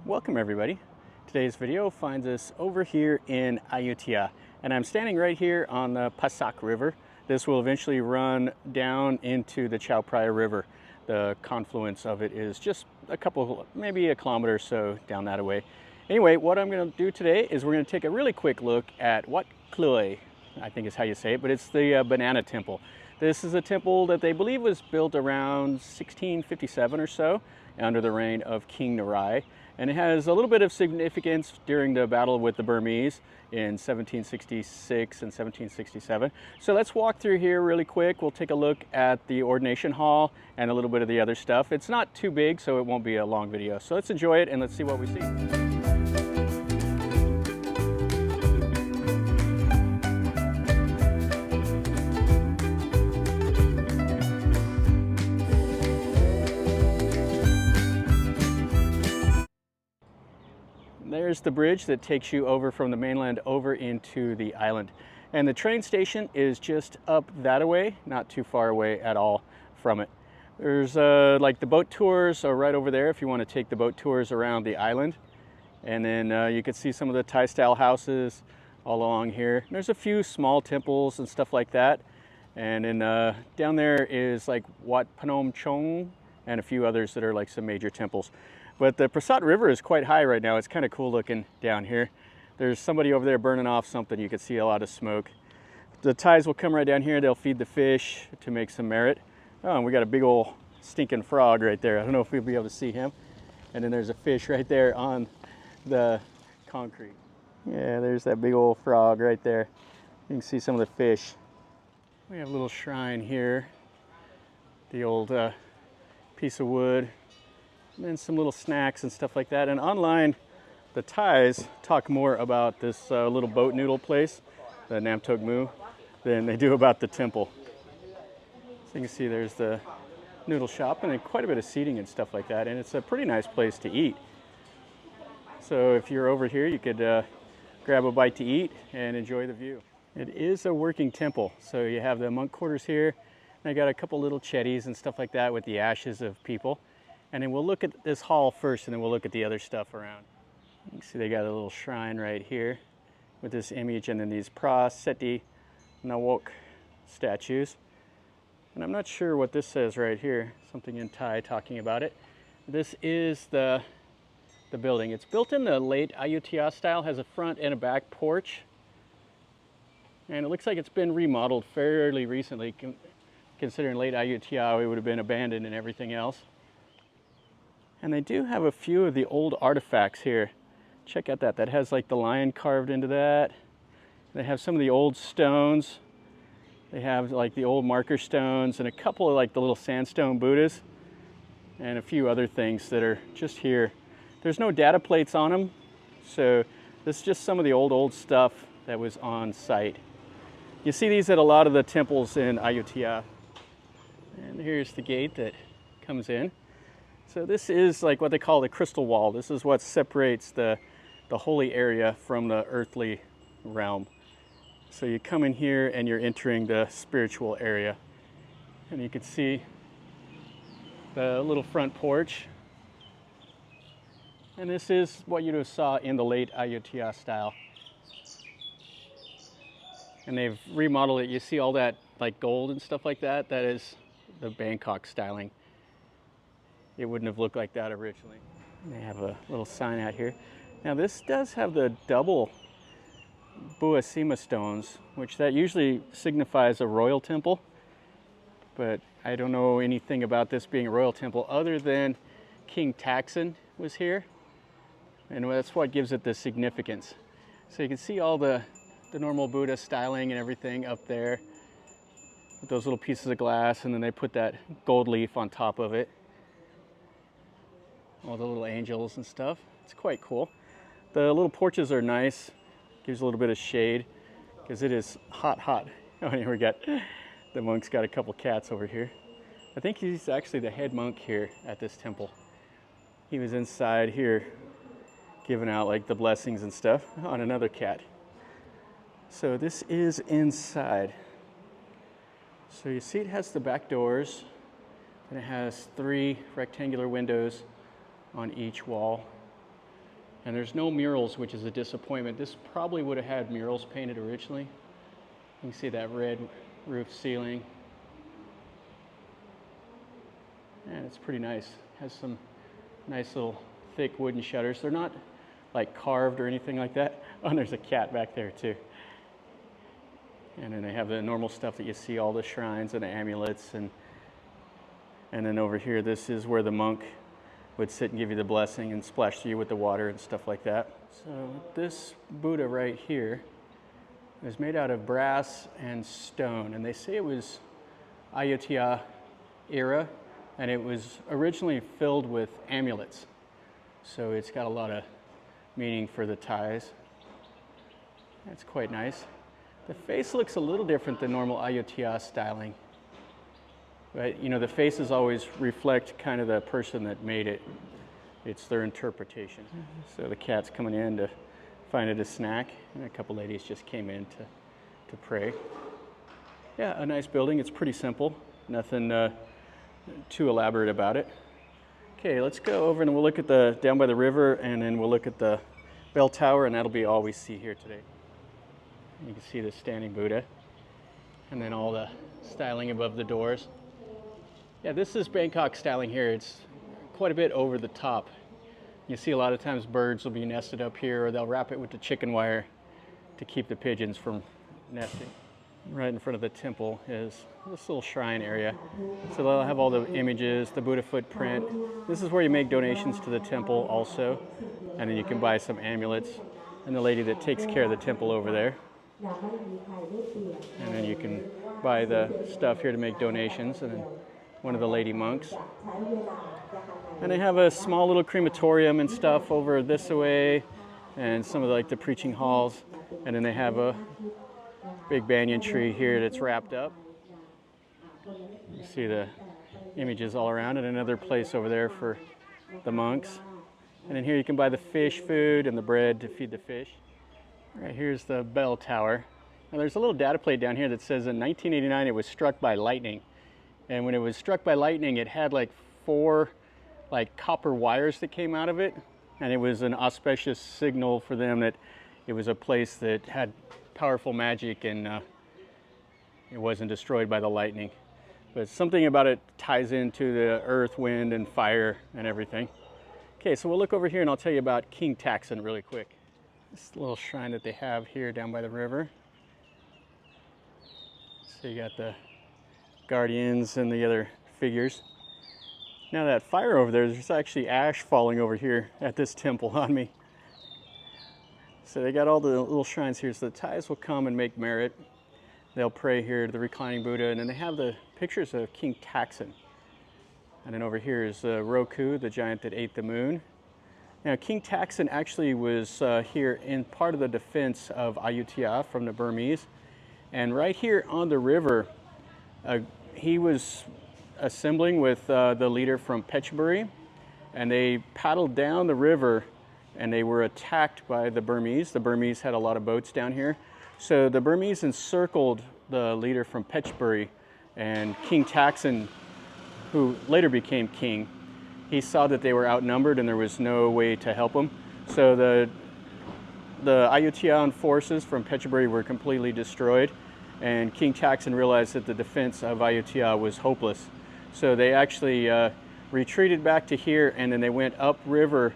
Welcome everybody. Today's video finds us over here in Ayutthaya, and I'm standing right here on the Pa Sak River. This will eventually run down into the Phraya River. The confluence of it is just maybe a kilometer or so down that way. Anyway, what I'm going to do today is we're going to take a really quick look at Wat Kluei, I think is how you say it, but it's the Banana Temple. This is a temple that they believe was built around 1657 or so under the reign of King Takein. And it has a little bit of significance during the battle with the Burmese in 1766 and 1767. So let's walk through here really quick. We'll take a look at the ordination hall and a little bit of the other stuff. It's not too big, so it won't be a long video. So let's enjoy it and let's see what we see. There's the bridge that takes you over from the mainland over into the island. And the train station is just up that way, not too far away at all from it. There's like the boat tours are right over there if you want to take the boat tours around the island. And then you can see some of the Thai style houses all along here. And there's a few small temples and stuff like that. And then down there is like Wat Phnom Chong and a few others that are like some major temples. But the Pa Sak River is quite high right now. It's kind of cool looking down here. There's somebody over there burning off something. You can see a lot of smoke. The Thais will come right down here. They'll feed the fish to make some merit. Oh, and we got a big old stinking frog right there. I don't know if we'll be able to see him. And then there's a fish right there on the concrete. Yeah, there's that big old frog right there. You can see some of the fish. We have a little shrine here. The old piece of wood. And then some little snacks and stuff like that. And online, the Thais talk more about this little boat noodle place, the Nam Tok Mu, than they do about the temple. So you can see there's the noodle shop and then quite a bit of seating and stuff like that. And it's a pretty nice place to eat. So if you're over here, you could grab a bite to eat and enjoy the view. It is a working temple. So you have the monk quarters here. And I got a couple little chetties and stuff like that with the ashes of people. And then we'll look at this hall first, and then we'll look at the other stuff around. You can see they got a little shrine right here with this image, and then these Phra Seti Nawok statues. And I'm not sure what this says right here, something in Thai talking about it. This is the building. It's built in the late Ayutthaya style, has a front and a back porch. And it looks like it's been remodeled fairly recently, considering late Ayutthaya, it would have been abandoned and everything else. And they do have a few of the old artifacts here. Check out that. That has like the lion carved into that. They have some of the old stones. They have like the old marker stones and a couple of like the little sandstone Buddhas and a few other things that are just here. There's no data plates on them, so this is just some of the old stuff that was on site. You see these at a lot of the temples in Ayutthaya. And here's the gate that comes in. So this is like what they call the crystal wall. This is what separates the holy area from the earthly realm. So you come in here and you're entering the spiritual area. And you can see the little front porch. And this is what you saw in the late Ayutthaya style. And they've remodeled it. You see all that like gold and stuff like that? That is the Bangkok styling. It wouldn't have looked like that originally. They have a little sign out here. Now this does have the double Buasima stones, which that usually signifies a royal temple. But I don't know anything about this being a royal temple other than King Takein was here. And that's what gives it the significance. So you can see all the normal Buddha styling and everything up there with those little pieces of glass, and then they put that gold leaf on top of it. All the little angels and stuff. It's quite cool. The little porches are nice. Gives a little bit of shade because it is hot. Oh, here we got the monk's got a couple cats over here. I think he's actually the head monk here at this temple. He was inside here giving out like the blessings and stuff on another cat. So this is inside. So you see it has the back doors and it has 3 rectangular windows on each wall. And there's no murals, which is a disappointment. This probably would have had murals painted originally. You can see that red roof ceiling. And it's pretty nice. Has some nice little thick wooden shutters. They're not like carved or anything like that. Oh, and there's a cat back there too. And then they have the normal stuff that you see, all the shrines and the amulets. And then over here, this is where the monk would sit and give you the blessing and splash you with the water and stuff like that. So this Buddha right here is made out of brass and stone. And they say it was Ayutthaya era, and it was originally filled with amulets. So it's got a lot of meaning for the Thais. That's quite nice. The face looks a little different than normal Ayutthaya styling. But, you know, the faces always reflect kind of the person that made it. It's their interpretation. So the cat's coming in to find it a snack, and a couple ladies just came in to pray. Yeah, a nice building. It's pretty simple. Nothing too elaborate about it. Okay, let's go over and we'll look at the down by the river, and then we'll look at the bell tower, and that'll be all we see here today. You can see the standing Buddha, and then all the styling above the doors. Yeah, this is Bangkok styling here. It's quite a bit over the top. You see a lot of times birds will be nested up here, or they'll wrap it with the chicken wire to keep the pigeons from nesting. Right in front of the temple is this little shrine area. So they'll have all the images, the Buddha footprint. This is where you make donations to the temple also. And then you can buy some amulets. And the lady that takes care of the temple over there. And then you can buy the stuff here to make donations. And then one of the lady monks. And they have a small little crematorium and stuff over this way, and some of the preaching halls. And then they have a big banyan tree here that's wrapped up. You see the images all around, and another place over there for the monks. And then here you can buy the fish food and the bread to feed the fish. Right here's the bell tower. Now there's a little data plate down here that says in 1989 it was struck by lightning. And when it was struck by lightning, it had 4 copper wires that came out of it. And it was an auspicious signal for them that it was a place that had powerful magic, and it wasn't destroyed by the lightning. But something about it ties into the earth, wind, and fire and everything. Okay, so we'll look over here and I'll tell you about King Takein really quick. This little shrine that they have here down by the river. So you got the guardians and the other figures. Now that fire over there's actually ash falling over here at this temple on me. So they got all the little shrines here. So the Thais will come and make merit. They'll pray here to the reclining Buddha, and then they have the pictures of King Takein. And then over here is Roku, the giant that ate the moon. Now King Takein actually was here in part of the defense of Ayutthaya from the Burmese. And right here on the river, he was assembling with the leader from Phetchaburi, and they paddled down the river and they were attacked by the Burmese. The Burmese had a lot of boats down here. So the Burmese encircled the leader from Phetchaburi, and King Takein, who later became king, he saw that they were outnumbered and there was no way to help them. So the Ayutthayan forces from Phetchaburi were completely destroyed, and King Takein realized that the defense of Ayutthaya was hopeless. So they actually retreated back to here, and then they went upriver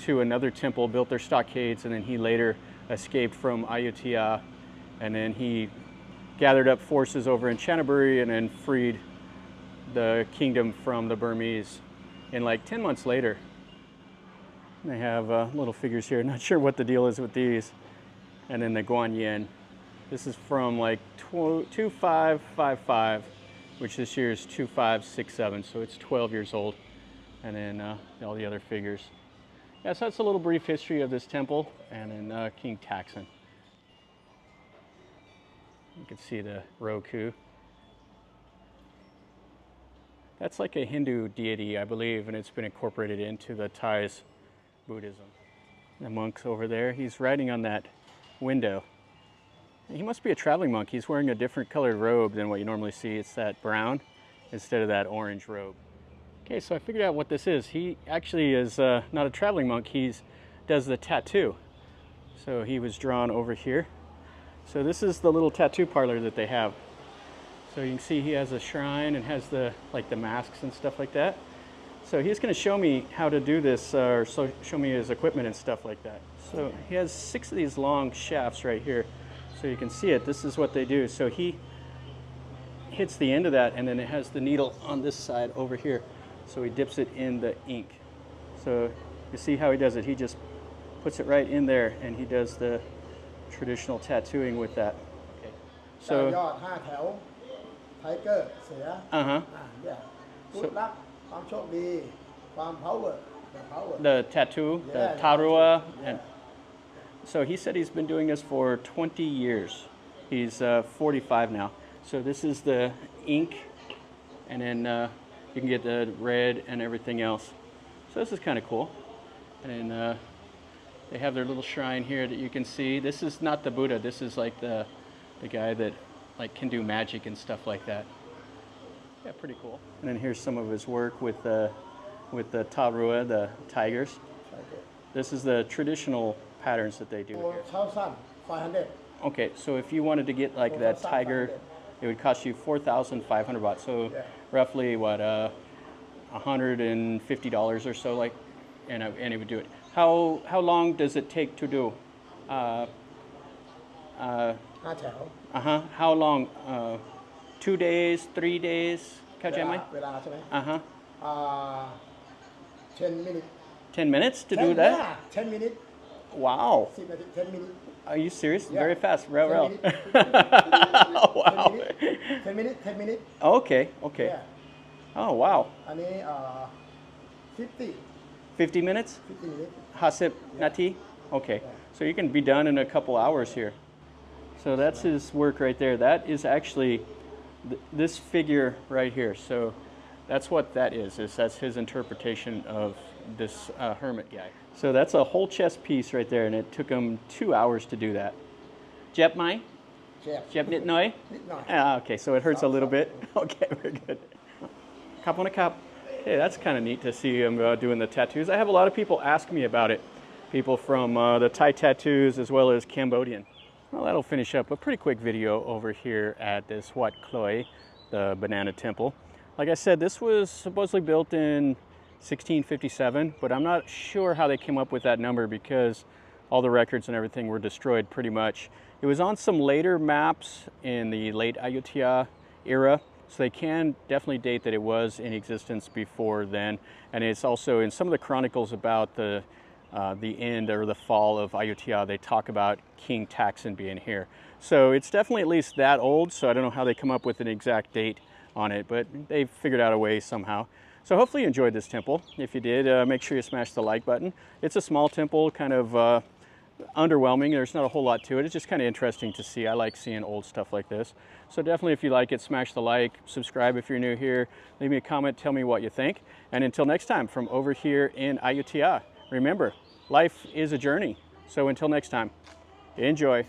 to another temple, built their stockades, and then he later escaped from Ayutthaya, and then he gathered up forces over in Chanthaburi and then freed the kingdom from the Burmese in 10 months later. They have little figures here. Not sure what the deal is with these. And then the Guan Yin. This is from 2555, which this year is 2567, so it's 12 years old. And then all the other figures. Yeah, so that's a little brief history of this temple, and then King Takein. You can see the Roku. That's like a Hindu deity, I believe, and it's been incorporated into the Thais Buddhism. The monk's over there. He's riding on that window. He must be a traveling monk. He's wearing a different colored robe than what you normally see. It's that brown instead of that orange robe. Okay, so I figured out what this is. He actually is not a traveling monk. He's does the tattoo. So he was drawn over here. So this is the little tattoo parlor that they have. So you can see he has a shrine and has the masks and stuff like that. So he's going to show me how to do this, or show me his equipment and stuff like that. So he has 6 of these long shafts right here. So you can see it. This is what they do. So he hits the end of that, and then it has the needle on this side over here. So he dips it in the ink. So you see how he does it. He just puts it right in there, and he does the traditional tattooing with that. Okay. So. The tattoo, the tarua, and so he said he's been doing this for 20 years. He's 45 now. So this is the ink, and then you can get the red and everything else. So this is kind of cool. And then they have their little shrine here that you can see. This is not the Buddha. This is like the guy that like can do magic and stuff like that. Yeah, pretty cool. And then here's some of his work with the tarua, the tigers. This is the traditional patterns that they do here. 4,500. Okay, so if you wanted to get like that tiger, it would cost you 4,500 baht. So roughly what, $150 or so, like, and it would do it. How long does it take to do? How long? 2 days, 3 days? 10 minutes. 10 minutes to do that? Yeah, 10 minutes. Wow. 10 minutes. Are you serious? Yeah. Very fast. Wow. 10 minutes. Okay. Yeah. Oh, wow. 50. 50 minutes? 50 minutes. Hasip nati? Okay. So you can be done in a couple hours here. So that's his work right there. That is actually this figure right here. So that's what that is that's his interpretation of this hermit guy. So that's a whole chess piece right there, and it took him 2 hours to do that. Jep mai? Jep nit noi? Okay, so it hurts a little bit. Okay, very good. Kap on a cup. Hey, that's kind of neat to see him doing the tattoos. I have a lot of people ask me about it. People from the Thai tattoos as well as Cambodian. Well, that'll finish up a pretty quick video over here at this Wat Kluei, the banana temple. Like I said, this was supposedly built in 1657, but I'm not sure how they came up with that number because all the records and everything were destroyed pretty much. It was on some later maps in the Late Ayutthaya era, so they can definitely date that it was in existence before then. And it's also in some of the chronicles about the end or the fall of Ayutthaya, they talk about King Takein being here. So it's definitely at least that old, so I don't know how they come up with an exact date on it, but they figured out a way somehow. So hopefully you enjoyed this temple. If you did, make sure you smash the like button. It's a small temple, kind of underwhelming. There's not a whole lot to it. It's just kind of interesting to see. I like seeing old stuff like this. So definitely if you like it, smash the like, subscribe if you're new here, leave me a comment, tell me what you think. And until next time, from over here in Ayutthaya, remember, life is a journey. So until next time, enjoy.